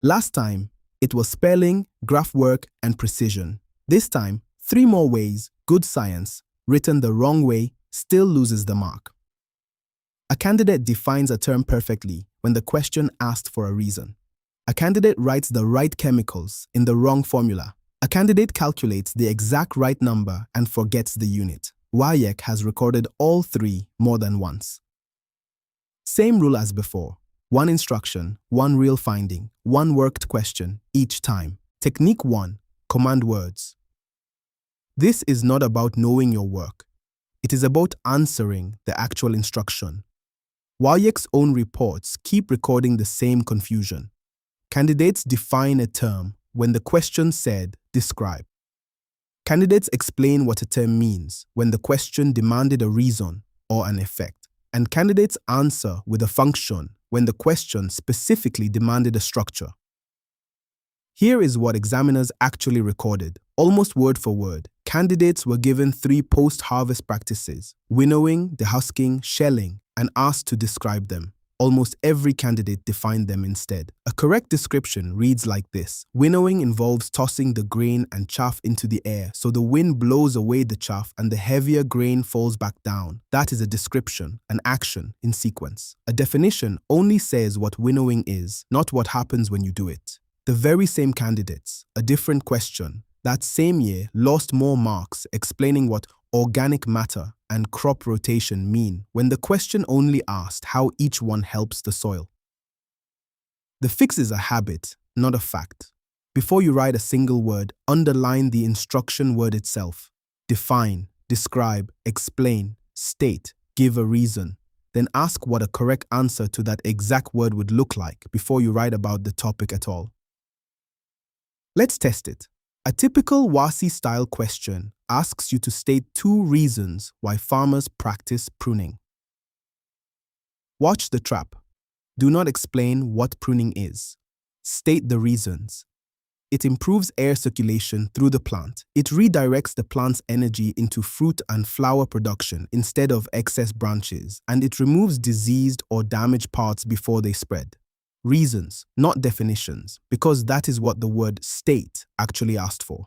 Last time, it was spelling, graph work, and precision. This time, 3 more ways, good science, written the wrong way, still loses the mark. A candidate defines a term perfectly when the question asked for a reason. A candidate writes the right chemicals in the wrong formula. A candidate calculates the exact right number and forgets the unit. WAEC has recorded all 3 more than once. Same rule as before. 1 instruction, 1 real finding, 1 worked question each time. Technique 1. Command words. This is not about knowing your work. It is about answering the actual instruction. WAEC's own reports keep recording the same confusion. Candidates define a term when the question said, describe. Candidates explain what a term means when the question demanded a reason or an effect. And candidates answer with a function when the question specifically demanded a structure. Here is what examiners actually recorded. Almost word for word, candidates were given 3 post-harvest practices: winnowing, dehusking, shelling, and asked to describe them. Almost every candidate defined them instead. A correct description reads like this: winnowing involves tossing the grain and chaff into the air so the wind blows away the chaff and the heavier grain falls back down. That is a description, an action in sequence. A definition only says what winnowing is, not what happens when you do it. The very same candidates, a different question, that same year lost more marks explaining what organic matter and crop rotation mean when the question only asked how each one helps the soil. The fix is a habit, not a fact. Before you write a single word, underline the instruction word itself. Define, describe, explain, state, give a reason. Then ask what a correct answer to that exact word would look like before you write about the topic at all. Let's test it. A typical WASSCE-style question asks you to state 2 reasons why farmers practice pruning. Watch the trap. Do not explain what pruning is. State the reasons. It improves air circulation through the plant. It redirects the plant's energy into fruit and flower production instead of excess branches, and it removes diseased or damaged parts before they spread. Reasons, not definitions, because that is what the word state actually asked for.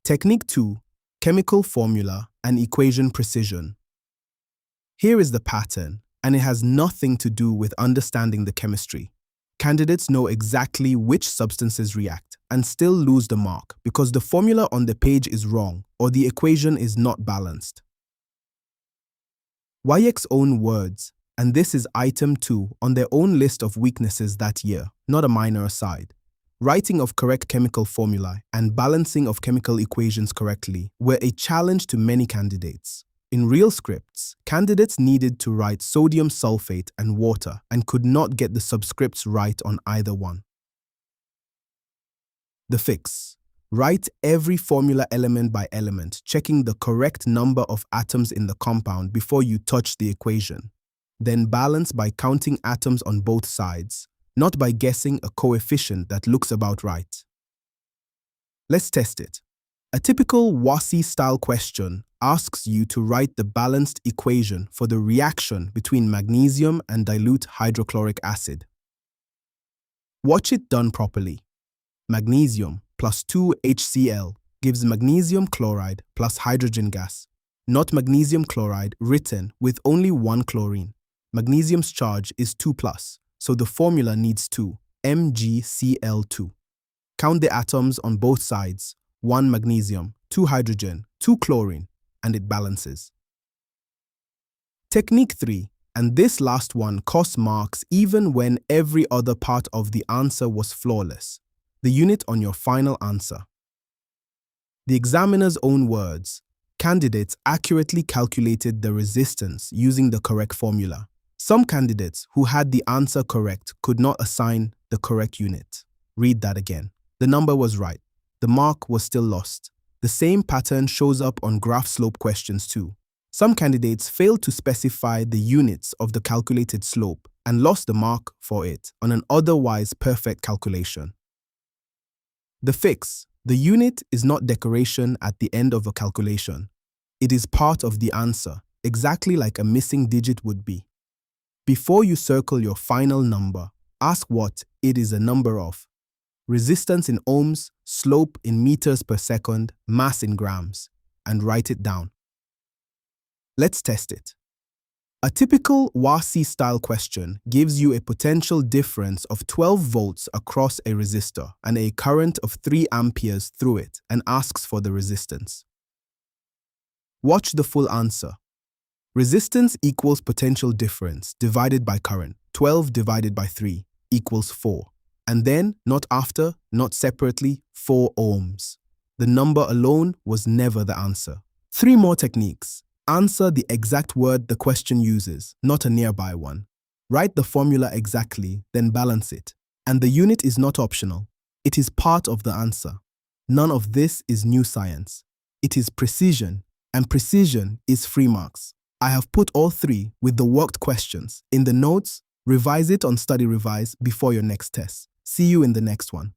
Technique 2. Chemical formula and equation precision. Here is the pattern, and it has nothing to do with understanding the chemistry. Candidates know exactly which substances react and still lose the mark because the formula on the page is wrong or the equation is not balanced. WAEC's own words, and this is item 2 on their own list of weaknesses that year, not a minor aside. Writing of correct chemical formulae and balancing of chemical equations correctly were a challenge to many candidates. In real scripts, candidates needed to write sodium sulfate and water and could not get the subscripts right on either one. The fix. Write every formula element by element, checking the correct number of atoms in the compound before you touch the equation. Then balance by counting atoms on both sides, not by guessing a coefficient that looks about right. Let's test it. A typical WASSCE-style question asks you to write the balanced equation for the reaction between magnesium and dilute hydrochloric acid. Watch it done properly. Magnesium plus 2 HCl gives magnesium chloride plus hydrogen gas, not magnesium chloride written with only 1 chlorine. Magnesium's charge is 2+, so the formula needs 2, MgCl2. Count the atoms on both sides, 1 magnesium, 2 hydrogen, 2 chlorine, and it balances. Technique 3, and this last one costs marks even when every other part of the answer was flawless. The unit on your final answer. The examiner's own words. Candidates accurately calculated the resistance using the correct formula. Some candidates who had the answer correct could not assign the correct unit. Read that again. The number was right. The mark was still lost. The same pattern shows up on graph slope questions too. Some candidates failed to specify the units of the calculated slope and lost the mark for it on an otherwise perfect calculation. The fix. The unit is not decoration at the end of a calculation. It is part of the answer, exactly like a missing digit would be. Before you circle your final number, Ask what it is a number of. Resistance in ohms, slope in meters per second, mass in grams, and write it down. Let's test it. A typical WASSCE style question gives you a potential difference of 12 volts across a resistor and a current of 3 amperes through it and asks for the resistance. Watch the full answer. Resistance equals potential difference divided by current. 12 divided by 3 equals 4. And then, not after, not separately, 4 ohms. The number alone was never the answer. 3 more techniques. Answer the exact word the question uses, not a nearby one. Write the formula exactly, then balance it. And the unit is not optional. It is part of the answer. None of this is new science. It is precision, and precision is free marks. I have put all 3 with the worked questions in the notes. Revise it on StudyRevise before your next test. See you in the next one.